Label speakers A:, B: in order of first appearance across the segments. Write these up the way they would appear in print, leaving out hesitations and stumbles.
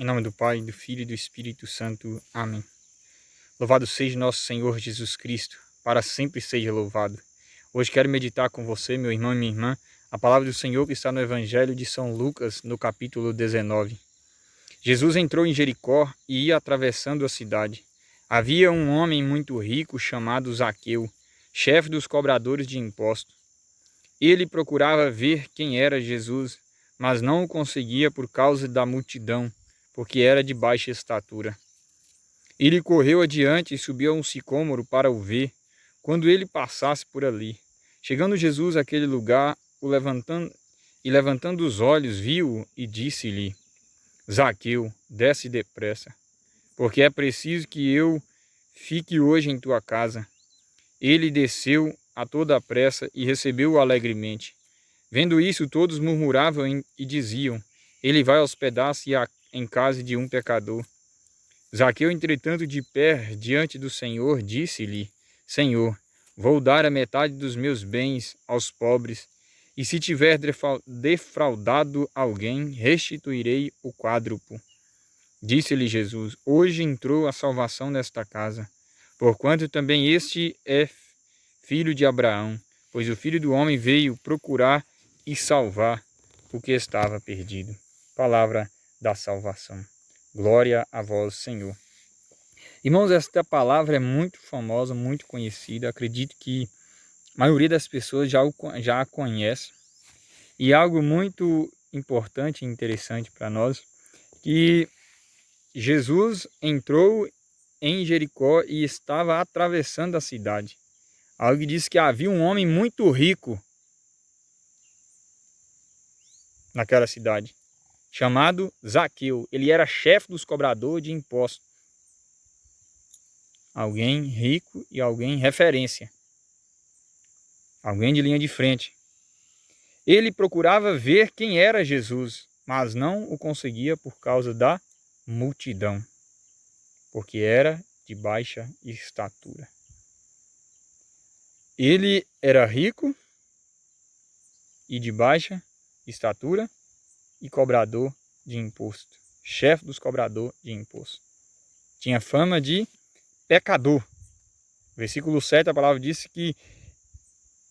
A: Em nome do Pai, do Filho e do Espírito Santo. Amém. Louvado seja nosso Senhor Jesus Cristo, para sempre seja louvado. Hoje quero meditar com você, meu irmão e minha irmã, a palavra do Senhor que está no Evangelho de São Lucas, no capítulo 19. Jesus entrou em Jericó e ia atravessando a cidade. Havia um homem muito rico chamado Zaqueu, chefe dos cobradores de impostos. Ele procurava ver quem era Jesus, mas não o conseguia por causa da multidão, porque era de baixa estatura. Ele correu adiante e subiu a um sicômoro para o ver, quando ele passasse por ali. Chegando Jesus àquele lugar, levantando os olhos, viu-o e disse-lhe: Zaqueu, desce depressa, porque é preciso que eu fique hoje em tua casa. Ele desceu a toda a pressa e recebeu-o alegremente. Vendo isso, todos murmuravam e diziam: Ele vai hospedar-se em casa de um pecador. Zaqueu, entretanto, de pé diante do Senhor, disse-lhe: Senhor, vou dar a metade dos meus bens aos pobres, e se tiver defraudado alguém, restituirei o quádruplo. Disse-lhe Jesus: Hoje entrou a salvação nesta casa, porquanto também este é filho de Abraão, pois o Filho do Homem veio procurar e salvar o que estava perdido. Palavra da salvação. Glória a vós, Senhor. Irmãos, esta palavra é muito famosa, muito conhecida. Acredito que a maioria das pessoas já a conhece. E algo muito importante e interessante para nós, que Jesus entrou em Jericó e estava atravessando a cidade. Algo que diz que havia um homem muito rico naquela cidade, chamado Zaqueu. Ele era chefe dos cobradores de impostos. Alguém rico e alguém referência. Alguém de linha de frente. Ele procurava ver quem era Jesus, mas não o conseguia por causa da multidão, porque era de baixa estatura. Ele era rico e de baixa estatura e cobrador de imposto, chefe dos cobradores de imposto. Tinha fama de pecador. Versículo 7, a palavra disse que,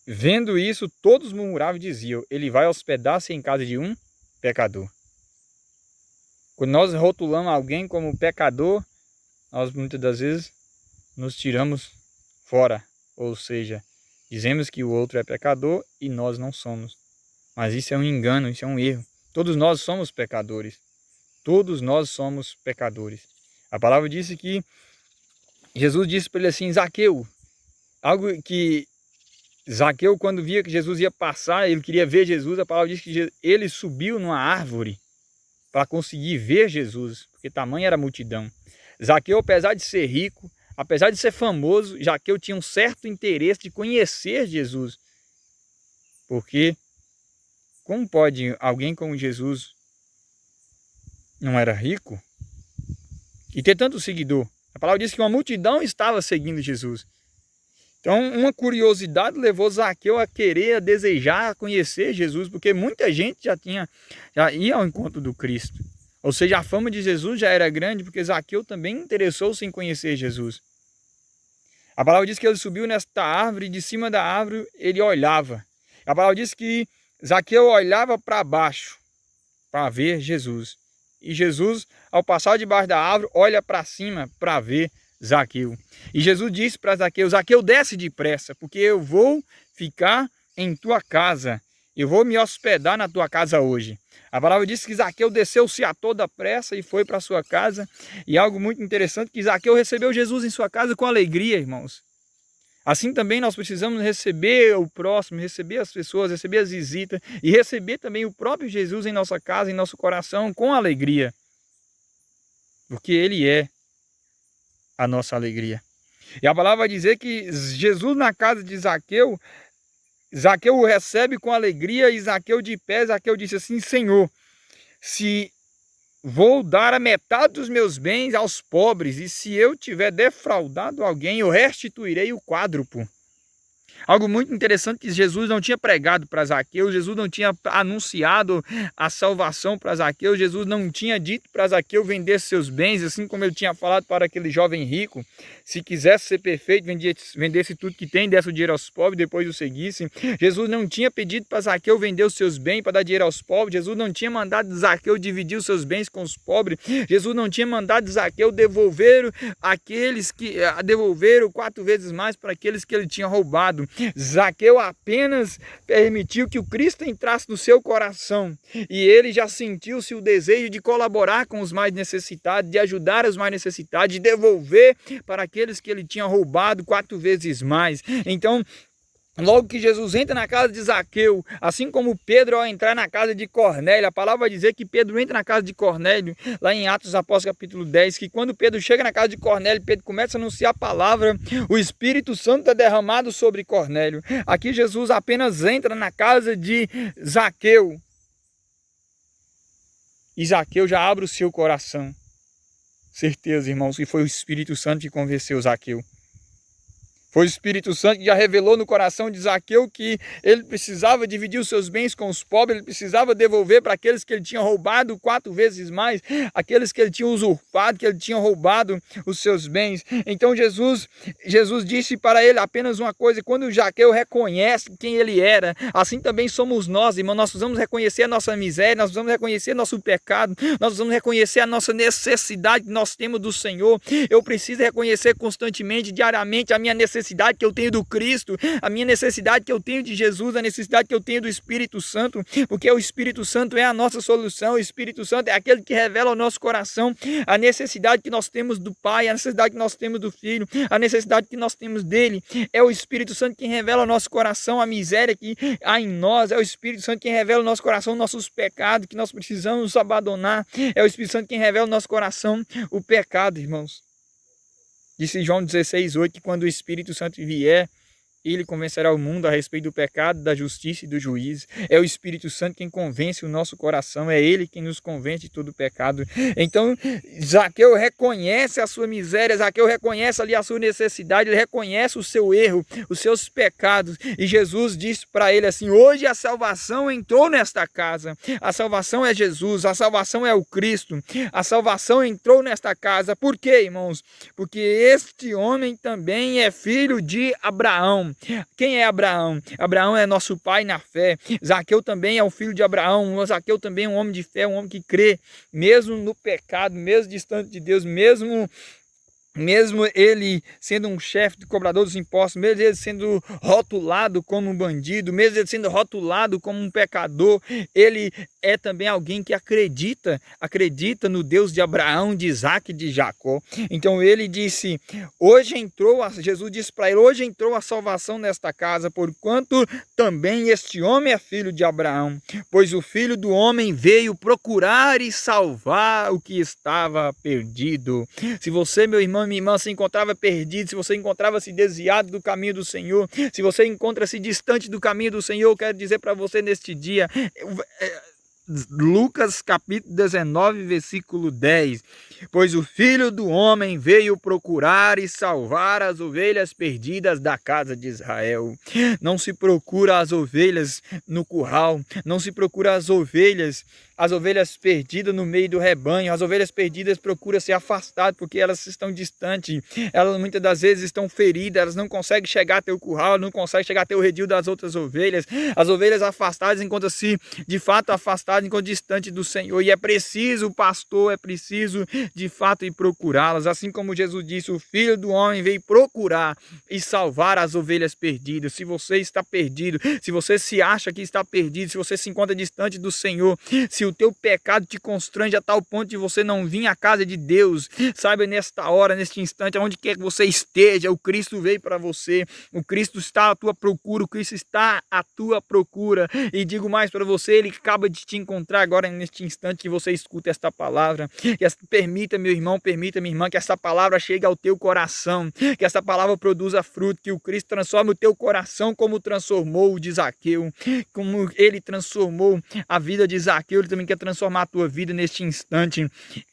A: vendo isso, todos murmuravam e diziam: Ele vai hospedar-se em casa de um pecador. Quando nós rotulamos alguém como pecador, nós muitas das vezes nos tiramos fora, ou seja, dizemos que o outro é pecador e nós não somos. Mas isso é um engano, isso é um erro. Todos nós somos pecadores. Todos nós somos pecadores. A palavra disse que Jesus disse para ele assim: Zaqueu, algo que Zaqueu, quando via que Jesus ia passar, ele queria ver Jesus, a palavra diz que ele subiu numa árvore para conseguir ver Jesus, porque tamanha era a multidão. Zaqueu, apesar de ser rico, apesar de ser famoso, Zaqueu tinha um certo interesse de conhecer Jesus. Porque como pode alguém como Jesus não era rico e ter tanto seguidor? A palavra diz que uma multidão estava seguindo Jesus. Então, uma curiosidade levou Zaqueu a querer, a desejar, a conhecer Jesus, porque muita gente já ia ao encontro do Cristo. Ou seja, a fama de Jesus já era grande, porque Zaqueu também interessou-se em conhecer Jesus. A palavra diz que ele subiu nesta árvore e de cima da árvore ele olhava. A palavra diz que Zaqueu olhava para baixo para ver Jesus. E Jesus, ao passar debaixo da árvore, olha para cima para ver Zaqueu. E Jesus disse para Zaqueu: Zaqueu, desce depressa, porque eu vou ficar em tua casa. Eu vou me hospedar na tua casa hoje. A palavra diz que Zaqueu desceu-se a toda pressa e foi para sua casa. E algo muito interessante, que Zaqueu recebeu Jesus em sua casa com alegria, irmãos. Assim também nós precisamos receber o próximo, receber as pessoas, receber as visitas e receber também o próprio Jesus em nossa casa, em nosso coração, com alegria. Porque Ele é a nossa alegria. E a palavra vai dizer que Jesus na casa de Zaqueu, Zaqueu o recebe com alegria e Zaqueu de pé, Zaqueu disse assim: Senhor, se vou dar a metade dos meus bens aos pobres, e se eu tiver defraudado alguém, eu restituirei o quádruplo. Algo muito interessante que Jesus não tinha pregado para Zaqueu, Jesus não tinha anunciado a salvação para Zaqueu, Jesus não tinha dito para Zaqueu vender seus bens, assim como ele tinha falado para aquele jovem rico, se quisesse ser perfeito, vendesse tudo que tem, desse o dinheiro aos pobres, depois o seguisse. Jesus não tinha pedido para Zaqueu vender os seus bens para dar dinheiro aos pobres, Jesus não tinha mandado Zaqueu dividir os seus bens com os pobres, Jesus não tinha mandado Zaqueu devolver 4 vezes mais para aqueles que ele tinha roubado. Zaqueu apenas permitiu que o Cristo entrasse no seu coração e ele já sentiu-se o desejo de colaborar com os mais necessitados, de ajudar os mais necessitados, de devolver para aqueles que ele tinha roubado 4 vezes mais. Então, logo que Jesus entra na casa de Zaqueu, assim como Pedro ao entrar na casa de Cornélio, a palavra vai dizer que Pedro entra na casa de Cornélio, lá em Atos dos Apóstolos capítulo 10, que quando Pedro chega na casa de Cornélio, Pedro começa a anunciar a palavra, o Espírito Santo é derramado sobre Cornélio. Aqui Jesus apenas entra na casa de Zaqueu, e Zaqueu já abre o seu coração. Certeza, irmãos, que foi o Espírito Santo que convenceu Zaqueu. Foi o Espírito Santo que já revelou no coração de Zaqueu que ele precisava dividir os seus bens com os pobres, ele precisava devolver para aqueles que ele tinha roubado 4 vezes mais, aqueles que ele tinha usurpado, que ele tinha roubado os seus bens. Então Jesus disse para ele apenas uma coisa: quando Zaqueu reconhece quem ele era, assim também somos nós, irmão, nós precisamos reconhecer a nossa miséria, nós precisamos reconhecer nosso pecado, nós precisamos reconhecer a nossa necessidade que nós temos do Senhor. Eu preciso reconhecer constantemente, diariamente, a minha necessidade que eu tenho do Cristo, a minha necessidade que eu tenho de Jesus, a necessidade que eu tenho do Espírito Santo, porque o Espírito Santo é a nossa solução, o Espírito Santo é aquele que revela ao nosso coração a necessidade que nós temos do Pai, a necessidade que nós temos do Filho, a necessidade que nós temos dele. É o Espírito Santo quem revela ao nosso coração a miséria que há em nós, é o Espírito Santo quem revela ao nosso coração nossos pecados que nós precisamos abandonar, é o Espírito Santo quem revela ao nosso coração o pecado, irmãos. Disse João 16:8 que quando o Espírito Santo vier, ele convencerá o mundo a respeito do pecado, da justiça e do juízo. É o Espírito Santo quem convence o nosso coração, é ele quem nos convence de todo o pecado. Então, Zaqueu reconhece a sua miséria, Zaqueu reconhece ali a sua necessidade, ele reconhece o seu erro, os seus pecados. E Jesus disse para ele assim: hoje a salvação entrou nesta casa. A salvação é Jesus, a salvação é o Cristo. A salvação entrou nesta casa. Por quê, irmãos? Porque este homem também é filho de Abraão. Quem é Abraão? Abraão é nosso pai na fé. Zaqueu também é um filho de Abraão. Zaqueu também é um homem de fé, um homem que crê, mesmo no pecado, mesmo distante de Deus, mesmo ele sendo um chefe de cobrador dos impostos, mesmo ele sendo rotulado como um bandido, mesmo ele sendo rotulado como um pecador, ele é também alguém que acredita no Deus de Abraão, de Isaac e de Jacó. Então ele disse, Jesus disse para ele, hoje entrou a salvação nesta casa, porquanto também este homem é filho de Abraão, pois o Filho do Homem veio procurar e salvar o que estava perdido. Se você, meu irmão, minha irmã, se encontrava perdido, se você encontrava-se desviado do caminho do Senhor, se você encontra-se distante do caminho do Senhor, eu quero dizer para você neste dia, Lucas capítulo 19, versículo 10, pois o Filho do Homem veio procurar e salvar as ovelhas perdidas da casa de Israel. Não se procura as ovelhas no curral, não se procura as ovelhas perdidas no meio do rebanho. As ovelhas perdidas procuram ser afastadas porque elas estão distantes, elas muitas das vezes estão feridas, elas não conseguem chegar até o curral, não conseguem chegar até o redil das outras ovelhas. As ovelhas afastadas encontram-se de fato afastadas, enquanto distante do Senhor, e é preciso o pastor, é preciso de fato ir procurá-las, assim como Jesus disse, o Filho do Homem veio procurar e salvar as ovelhas perdidas. Se você está perdido, se você se acha que está perdido, se você se encontra distante do Senhor, se o teu pecado te constrange a tal ponto de você não vir à casa de Deus, saiba nesta hora, neste instante, aonde quer que você esteja, o Cristo veio para você, o Cristo está à tua procura, o Cristo está à tua procura, e digo mais para você, ele acaba de te encontrar agora neste instante que você escuta esta palavra, que permite permita, meu irmão, permita, minha irmã, que essa palavra chegue ao teu coração, que essa palavra produza fruto, que o Cristo transforme o teu coração como transformou o de Zaqueu, como ele transformou a vida de Zaqueu, ele também quer transformar a tua vida neste instante.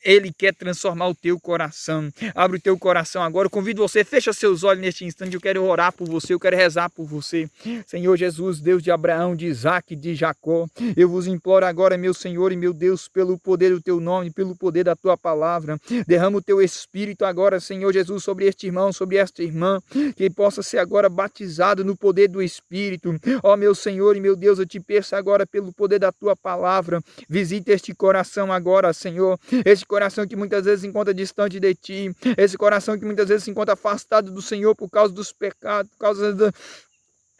A: Ele quer transformar o teu coração. Abre o teu coração agora. Eu convido você, fecha seus olhos neste instante. Eu quero orar por você, eu quero rezar por você. Senhor Jesus, Deus de Abraão, de Isaac, de Jacó, eu vos imploro agora, meu Senhor e meu Deus, pelo poder do teu nome, pelo poder da tua palavra. Derrama o teu Espírito agora, Senhor Jesus, sobre este irmão, sobre esta irmã, que possa ser agora batizado no poder do Espírito. Ó meu Senhor e meu Deus, eu te peço agora pelo poder da tua palavra. Visita este coração agora, Senhor. Este coração que muitas vezes se encontra distante de ti. Esse coração que muitas vezes se encontra afastado do Senhor por causa dos pecados, por causa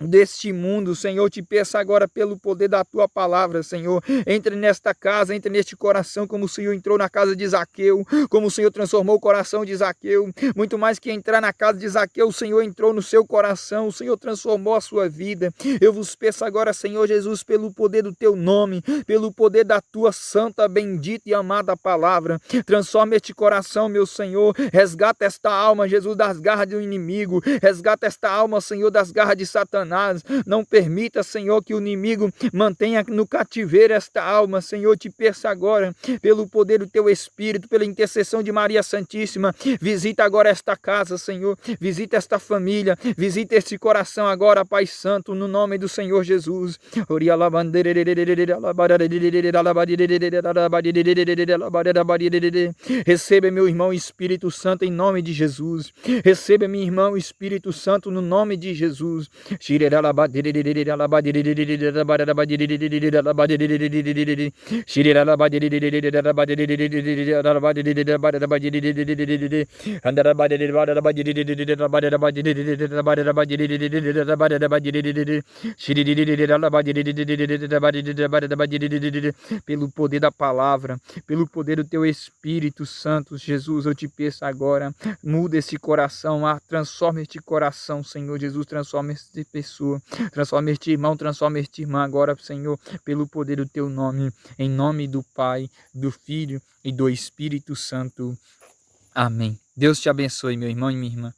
A: deste mundo. Senhor, te peço agora pelo poder da tua palavra, Senhor, entre nesta casa, entre neste coração, como o Senhor entrou na casa de Zaqueu, como o Senhor transformou o coração de Zaqueu. Muito mais que entrar na casa de Zaqueu, o Senhor entrou no seu coração, o Senhor transformou a sua vida. Eu vos peço agora, Senhor Jesus, pelo poder do teu nome, pelo poder da tua santa, bendita e amada palavra, transforma este coração, meu Senhor, resgata esta alma, Jesus, das garras do inimigo, resgata esta alma, Senhor, das garras de Satanás. Não permita, Senhor, que o inimigo mantenha no cativeiro esta alma. Senhor, te peço agora, pelo poder do teu Espírito, pela intercessão de Maria Santíssima, visita agora esta casa, Senhor, visita esta família, visita este coração agora, Pai Santo, no nome do Senhor Jesus. Receba, meu irmão, Espírito Santo, em nome de Jesus. Receba, meu irmão, Espírito Santo, no nome de Jesus. Pelo poder da palavra, pelo poder do teu Espírito Santo, Jesus, eu te peço agora, muda esse coração, transforma este coração, Senhor Jesus, transforma esta pessoa, transforma este irmão, transforma esta irmã agora, Senhor, pelo poder do teu nome, em nome do Pai, do Filho e do Espírito Santo. Amém. Deus te abençoe, meu irmão e minha irmã.